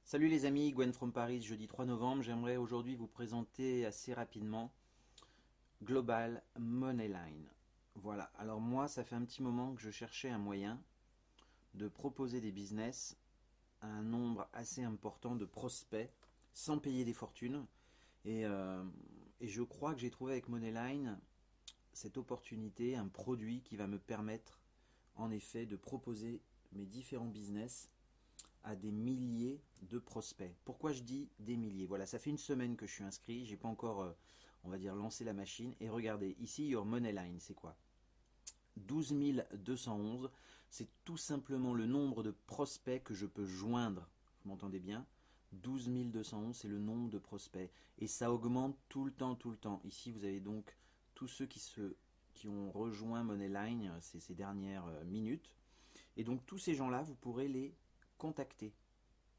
Salut les amis, Gwen from Paris, jeudi 3 novembre. J'aimerais aujourd'hui vous présenter assez rapidement Global Moneyline. Voilà, alors moi ça fait un petit moment que je cherchais un moyen de proposer des business à un nombre assez important de prospects sans payer des fortunes. Et je crois que j'ai trouvé avec Moneyline cette opportunité, un produit qui va me permettre en effet de proposer mes différents business à des milliers de prospects. Pourquoi je dis des milliers? Voilà, ça fait une semaine que je suis inscrit, j'ai pas encore, on va dire, lancé la machine. Et regardez, ici, Your Moneyline, c'est quoi? 12 211, c'est tout simplement le nombre de prospects que je peux joindre. Vous m'entendez bien? 12 211, c'est le nombre de prospects. Et ça augmente tout le temps, tout le temps. Ici, vous avez donc tous ceux qui ont rejoint Moneyline ces dernières minutes. Et donc, tous ces gens-là, vous pourrez les contacter.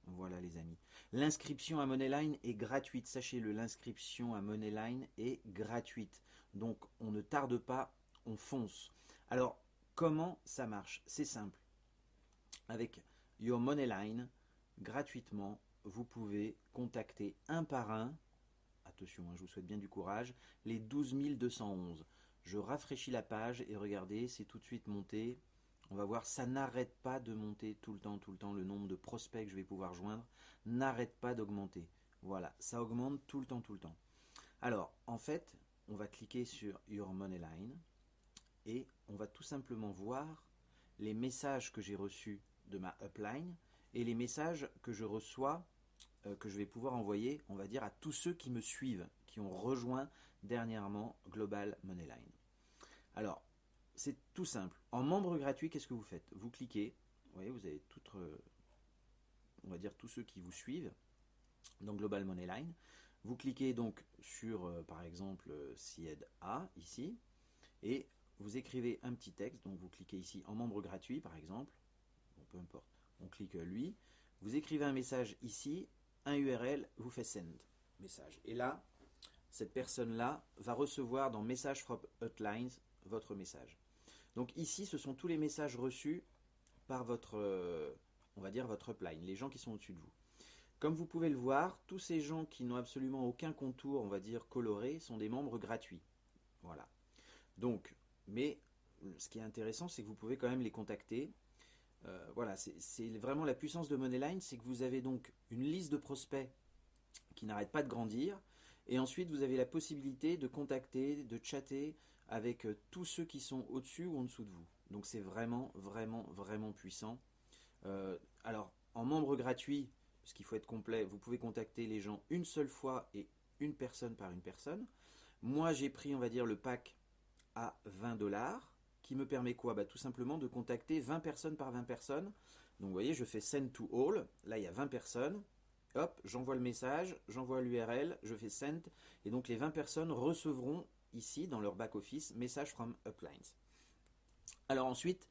Voilà les amis. L'inscription à Moneyline est gratuite. Sachez-le, l'inscription à Moneyline est gratuite. Donc on ne tarde pas, on fonce. Alors comment ça marche? C'est simple. Avec Your Moneyline, gratuitement, vous pouvez contacter un par un, attention, je vous souhaite bien du courage, les 12 211. Je rafraîchis la page et regardez, c'est tout de suite monté. On va voir, ça n'arrête pas de monter tout le temps, le nombre de prospects que je vais pouvoir joindre n'arrête pas d'augmenter. Voilà, ça augmente tout le temps, tout le temps. Alors, en fait, on va cliquer sur Your Moneyline et on va tout simplement voir les messages que j'ai reçus de ma upline et les messages que je reçois, que je vais pouvoir envoyer, on va dire, à tous ceux qui me suivent, qui ont rejoint dernièrement Global Moneyline. Alors, c'est tout simple. En membre gratuit, qu'est-ce que vous faites? Vous cliquez, vous voyez, vous avez toutes, on va dire, tous ceux qui vous suivent dans Global Moneyline. Vous cliquez donc sur, par exemple, Sied A, ici, et vous écrivez un petit texte. Donc vous cliquez ici en membre gratuit, par exemple. Bon, peu importe. On clique lui. Vous écrivez un message ici, un URL, vous faites send message. Et là, cette personne-là va recevoir dans Message from Hotlines votre message. Donc ici, ce sont tous les messages reçus par votre, on va dire, votre upline, les gens qui sont au-dessus de vous. Comme vous pouvez le voir, tous ces gens qui n'ont absolument aucun contour, on va dire, coloré, sont des membres gratuits. Voilà. Donc, mais ce qui est intéressant, c'est que vous pouvez quand même les contacter. Voilà, c'est vraiment la puissance de Moneyline, c'est que vous avez donc une liste de prospects qui n'arrête pas de grandir. Et ensuite, vous avez la possibilité de contacter, de chatter avec tous ceux qui sont au-dessus ou en dessous de vous. Donc c'est vraiment, vraiment, vraiment puissant. Alors, en membre gratuit, parce qu'il faut être complet, vous pouvez contacter les gens une seule fois et une personne par une personne. Moi, j'ai pris, on va dire, le pack à 20 $, qui me permet quoi? Tout simplement de contacter 20 personnes par 20 personnes. Donc vous voyez, je fais send to all. Là, il y a 20 personnes. Hop, j'envoie le message, j'envoie l'URL, je fais send. Et donc les 20 personnes recevront ici, dans leur back-office, message from uplines. Alors ensuite,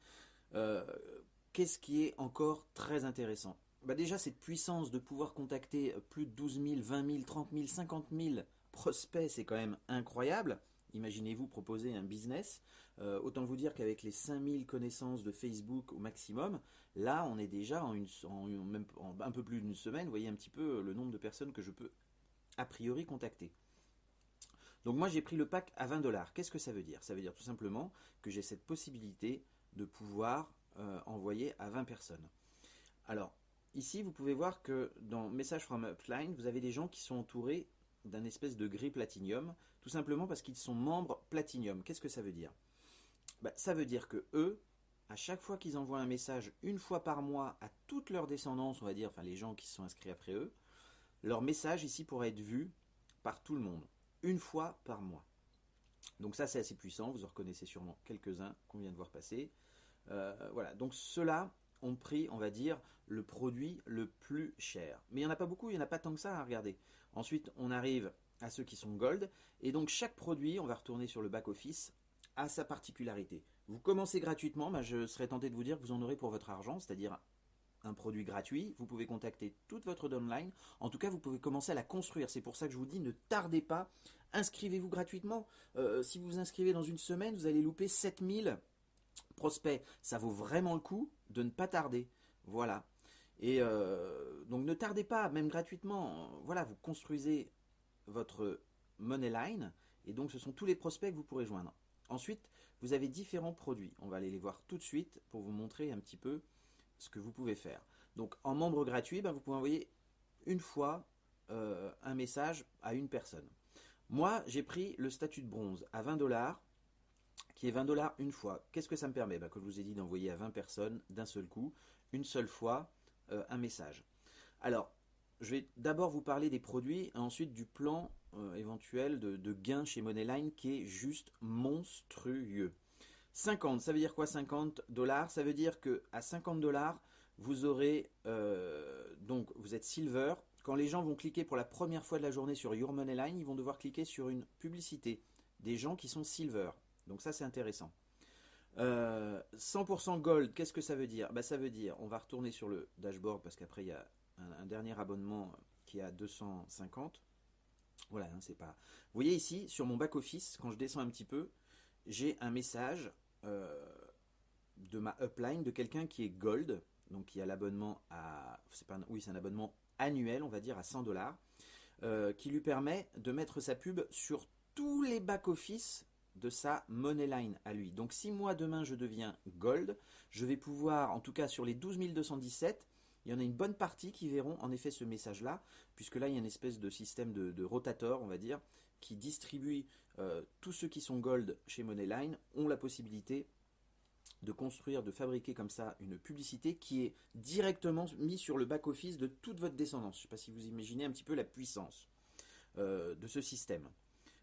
qu'est-ce qui est encore très intéressant? Déjà, cette puissance de pouvoir contacter plus de 12 000, 20 000, 30 000, 50 000 prospects, c'est quand même incroyable. Imaginez-vous proposer un business. Autant vous dire qu'avec les 5000 connaissances de Facebook au maximum, là on est déjà même en un peu plus d'une semaine. Vous voyez un petit peu le nombre de personnes que je peux a priori contacter. Donc moi j'ai pris le pack à 20 $. Qu'est-ce que ça veut dire? Ça veut dire tout simplement que j'ai cette possibilité de pouvoir envoyer à 20 personnes. Alors ici vous pouvez voir que dans Message from Upline, vous avez des gens qui sont entourés d'un espèce de gris platinium, tout simplement parce qu'ils sont membres platinium. Qu'est-ce que ça veut dire? Ça veut dire que eux, à chaque fois qu'ils envoient un message une fois par mois à toute leur descendance, on va dire, enfin les gens qui se sont inscrits après eux, leur message ici pourrait être vu par tout le monde, une fois par mois. Donc ça c'est assez puissant, vous en reconnaissez sûrement quelques-uns qu'on vient de voir passer. Voilà, donc ceux-là ont pris, on va dire, le produit le plus cher. Mais il n'y en a pas beaucoup, il n'y en a pas tant que ça à regarder. Ensuite, on arrive à ceux qui sont gold. Et donc, chaque produit, on va retourner sur le back-office, a sa particularité. Vous commencez gratuitement, je serais tenté de vous dire que vous en aurez pour votre argent, c'est-à-dire un produit gratuit. Vous pouvez contacter toute votre downline. En tout cas, vous pouvez commencer à la construire. C'est pour ça que je vous dis, ne tardez pas. Inscrivez-vous gratuitement. Si vous vous inscrivez dans une semaine, vous allez louper 7000 prospects. Ça vaut vraiment le coup de ne pas tarder. Voilà. Et donc ne tardez pas, même gratuitement, voilà, vous construisez votre Moneyline, et donc ce sont tous les prospects que vous pourrez joindre. Ensuite, vous avez différents produits. On va aller les voir tout de suite pour vous montrer un petit peu ce que vous pouvez faire. Donc en membre gratuit, vous pouvez envoyer une fois un message à une personne. Moi, j'ai pris le statut de bronze à 20$, qui est 20$ une fois. Qu'est-ce que ça me permet? Comme je vous ai dit, d'envoyer à 20 personnes d'un seul coup, une seule fois, un message. Alors, je vais d'abord vous parler des produits et ensuite du plan éventuel de gain chez Moneyline qui est juste monstrueux. 50, ça veut dire quoi 50$? Ça veut dire que à 50$, vous aurez, donc vous êtes silver. Quand les gens vont cliquer pour la première fois de la journée sur Your Moneyline, ils vont devoir cliquer sur une publicité des gens qui sont silver. Donc ça c'est intéressant. 100% gold, qu'est-ce que ça veut dire? Ça veut dire, on va retourner sur le dashboard parce qu'après il y a un dernier abonnement qui est à 250. Voilà, c'est pas. Vous voyez ici sur mon back office, quand je descends un petit peu, j'ai un message de ma upline de quelqu'un qui est gold, donc qui a l'abonnement à, c'est un abonnement annuel, on va dire à 100$, qui lui permet de mettre sa pub sur tous les back office de sa Moneyline à lui. Donc si moi demain je deviens gold, je vais pouvoir, en tout cas sur les 12 217, il y en a une bonne partie qui verront en effet ce message-là, puisque là il y a une espèce de système de rotator, on va dire, qui distribue tous ceux qui sont gold chez Moneyline ont la possibilité de construire, de fabriquer comme ça une publicité qui est directement mise sur le back-office de toute votre descendance. Je ne sais pas si vous imaginez un petit peu la puissance de ce système.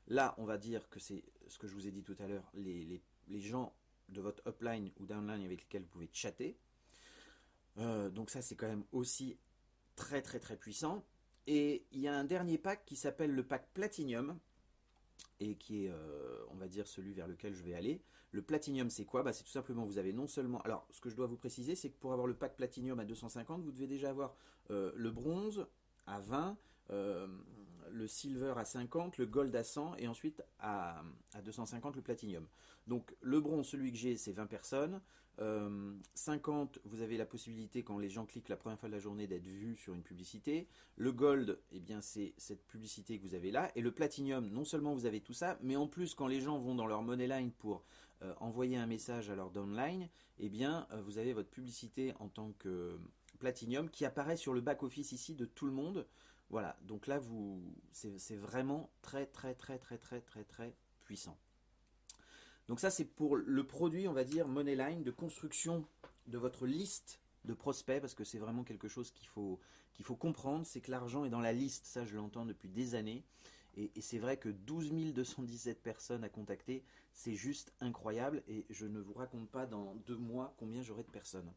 Là, on va dire que c'est ce que je vous ai dit tout à l'heure, les gens de votre upline ou downline avec lesquels vous pouvez chatter. Donc ça, c'est quand même aussi très très très puissant. Et il y a un dernier pack qui s'appelle le pack Platinum, et qui est, on va dire, celui vers lequel je vais aller. Le Platinum, c'est quoi? C'est tout simplement, vous avez non seulement... Alors, ce que je dois vous préciser, c'est que pour avoir le pack Platinum à 250, vous devez déjà avoir le bronze à 20, le silver à 50, le gold à 100, et ensuite à 250 le Platinum. Donc, le bronze, celui que j'ai, c'est 20 personnes. 50, vous avez la possibilité, quand les gens cliquent la première fois de la journée, d'être vus sur une publicité. Le gold, c'est cette publicité que vous avez là. Et le platinum, non seulement vous avez tout ça, mais en plus, quand les gens vont dans leur Moneyline pour envoyer un message à leur downline, vous avez votre publicité en tant que platinum qui apparaît sur le back-office ici de tout le monde. Voilà, donc là, c'est vraiment très, très, très, très, très, très, très puissant. Donc ça, c'est pour le produit, on va dire, Moneyline, de construction de votre liste de prospects, parce que c'est vraiment quelque chose qu'il faut comprendre, c'est que l'argent est dans la liste, ça je l'entends depuis des années, et c'est vrai que 12 217 personnes à contacter, c'est juste incroyable, et je ne vous raconte pas dans 2 mois combien j'aurai de personnes.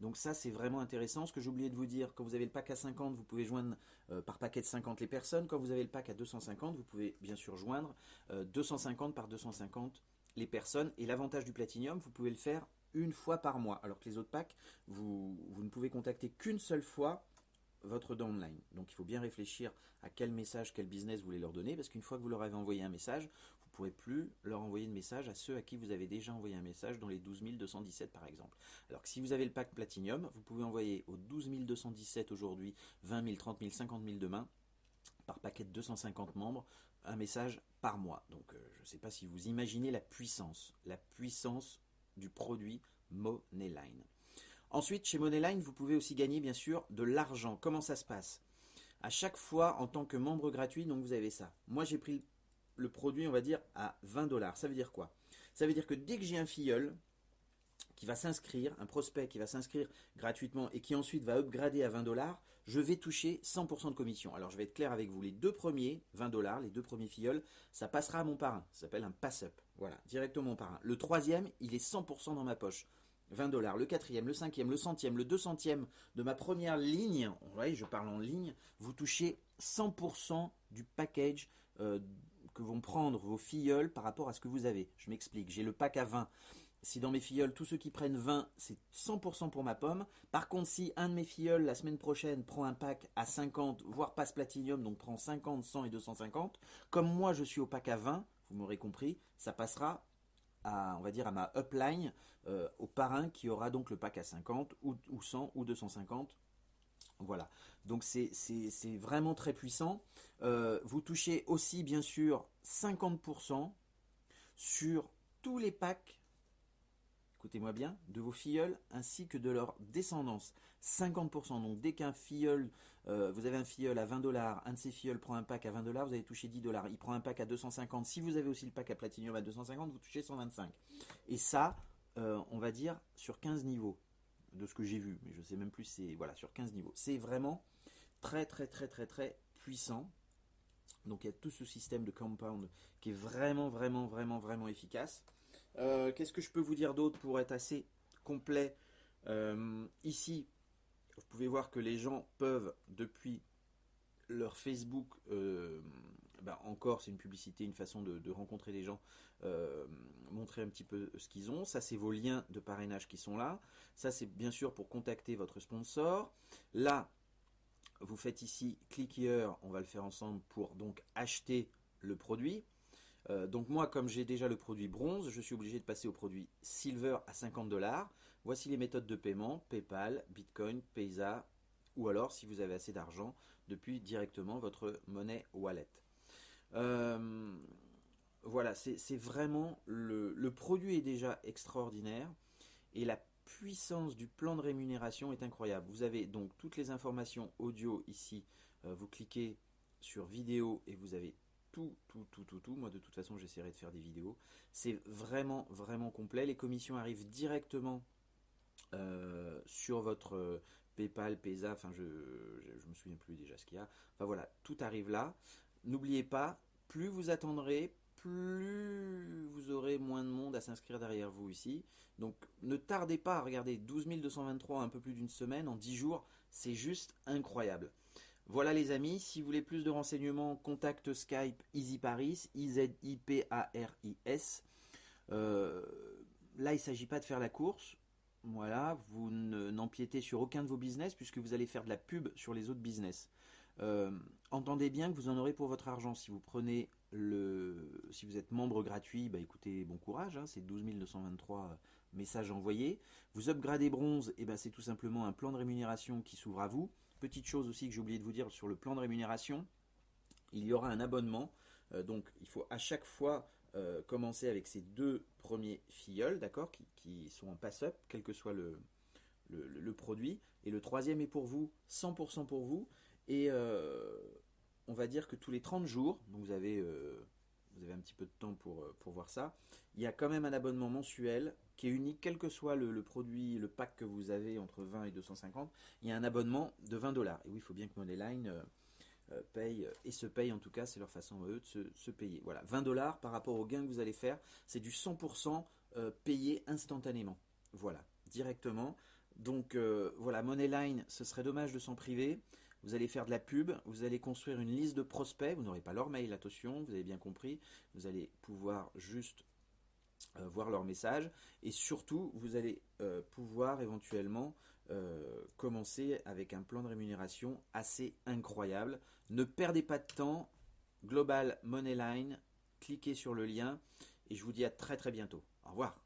Donc ça, c'est vraiment intéressant. Ce que j'ai oublié de vous dire, quand vous avez le pack à 50, vous pouvez joindre par paquet de 50 les personnes. Quand vous avez le pack à 250, vous pouvez bien sûr joindre 250 par 250 les personnes. Et l'avantage du Platinum, vous pouvez le faire une fois par mois. Alors que les autres packs, vous ne pouvez contacter qu'une seule fois votre downline. Donc il faut bien réfléchir à quel message, quel business vous voulez leur donner, parce qu'une fois que vous leur avez envoyé un message, vous ne pourrez plus leur envoyer de message à ceux à qui vous avez déjà envoyé un message dans les 12 217 par exemple. Alors que si vous avez le pack Platinum, vous pouvez envoyer aux 12 217 aujourd'hui, 20 000, 30 000, 50 000 demain, par paquet de 250 membres, un message par mois. Donc je ne sais pas si vous imaginez la puissance du produit Moneyline. Ensuite, chez Moneyline, vous pouvez aussi gagner bien sûr de l'argent. Comment ça se passe? À chaque fois, en tant que membre gratuit, donc vous avez ça. Moi, j'ai pris le produit, on va dire, à 20$. Ça veut dire quoi? Ça veut dire que dès que j'ai un filleul qui va s'inscrire, un prospect qui va s'inscrire gratuitement et qui ensuite va upgrader à 20$, je vais toucher 100% de commission. Alors je vais être clair avec vous, les deux premiers 20$, les deux premiers filleuls, ça passera à mon parrain. Ça s'appelle un pass-up. Voilà, directement mon parrain. Le troisième, il est 100% dans ma poche. 20$, le quatrième, le cinquième, le centième, le 200e de ma première ligne, ouais, je parle en ligne, vous touchez 100% du package que vont prendre vos filleuls par rapport à ce que vous avez. Je m'explique, j'ai le pack à 20. Si dans mes filleuls, tous ceux qui prennent 20, c'est 100% pour ma pomme. Par contre, si un de mes filleuls, la semaine prochaine, prend un pack à 50, voire passe Platinum, donc prend 50, 100 et 250, comme moi je suis au pack à 20, vous m'aurez compris, ça passera à, on va dire, à ma upline, au parrain qui aura donc le pack à 50 ou 100 ou 250 Voilà, donc c'est vraiment très puissant. Vous touchez aussi bien sûr 50% sur tous les packs, écoutez-moi bien, de vos filleuls ainsi que de leur descendance. 50%, donc dès qu'un filleul, vous avez un filleul à 20$, un de ces filleuls prend un pack à 20$, vous allez toucher 10$. Il prend un pack à 250, si vous avez aussi le pack à Platinium à 250, vous touchez 125. Et ça, on va dire sur 15 niveaux, de ce que j'ai vu, mais je sais même plus, c'est voilà, sur 15 niveaux. C'est vraiment très très très très très puissant. Donc il y a tout ce système de compound qui est vraiment vraiment vraiment vraiment efficace. Qu'est-ce que je peux vous dire d'autre pour être assez complet? Ici, vous pouvez voir que les gens peuvent depuis leur Facebook, encore c'est une publicité, une façon de rencontrer des gens, montrer un petit peu ce qu'ils ont. Ça c'est vos liens de parrainage qui sont là. Ça c'est bien sûr pour contacter votre sponsor. Là, vous faites ici click here, on va le faire ensemble pour donc acheter le produit. Donc moi, comme j'ai déjà le produit bronze, je suis obligé de passer au produit silver à 50$. Voici les méthodes de paiement: PayPal, Bitcoin, Payza, ou alors si vous avez assez d'argent, depuis directement votre monnaie wallet. Euh, voilà, c'est vraiment le produit est déjà extraordinaire et la puissance du plan de rémunération est incroyable. Vous avez donc toutes les informations audio ici. Vous cliquez sur vidéo et vous avez tout, tout, tout, tout, tout. Moi, de toute façon, j'essaierai de faire des vidéos. C'est vraiment, vraiment complet. Les commissions arrivent directement sur votre PayPal, Payza. Enfin, je me souviens plus déjà ce qu'il y a. Enfin voilà, tout arrive là. N'oubliez pas, plus vous attendrez, plus vous aurez moins de monde à s'inscrire derrière vous ici. Donc ne tardez pas à regarder 12 223, un peu plus d'une semaine, en 10 jours. C'est juste incroyable. Voilà les amis, si vous voulez plus de renseignements, contacte Skype EasyParis, IZIPARIS. Euh, Là, il ne s'agit pas de faire la course. Voilà, vous n'empiétez sur aucun de vos business puisque vous allez faire de la pub sur les autres business. Euh, Entendez bien que vous en aurez pour votre argent. Si vous prenez si vous êtes membre gratuit, bah écoutez, bon courage, hein, c'est 12 223 messages envoyés. Vous upgradez bronze, et ben c'est tout simplement un plan de rémunération qui s'ouvre à vous. Petite chose aussi que j'ai oublié de vous dire sur le plan de rémunération, il y aura un abonnement. Donc il faut à chaque fois commencer avec ces deux premiers filleuls, d'accord, qui sont en pass-up, quel que soit le produit. Et le troisième est pour vous, 100% pour vous. Et on va dire que tous les 30 jours, donc vous avez un petit peu de temps pour voir ça, il y a quand même un abonnement mensuel qui est unique, quel que soit le produit, le pack que vous avez entre 20 et 250, il y a un abonnement de 20$. Et oui, il faut bien que Moneyline paye, et se paye en tout cas, c'est leur façon eux de se payer. Voilà, 20$ par rapport au gain que vous allez faire, c'est du 100% payé instantanément. Voilà, directement. Donc voilà, Moneyline, ce serait dommage de s'en priver. Vous allez faire de la pub, vous allez construire une liste de prospects, vous n'aurez pas leur mail, attention, vous avez bien compris, vous allez pouvoir juste voir leurs messages, et surtout vous allez pouvoir éventuellement commencer avec un plan de rémunération assez incroyable. Ne perdez pas de temps, Global Moneyline, cliquez sur le lien et je vous dis à très très bientôt. Au revoir.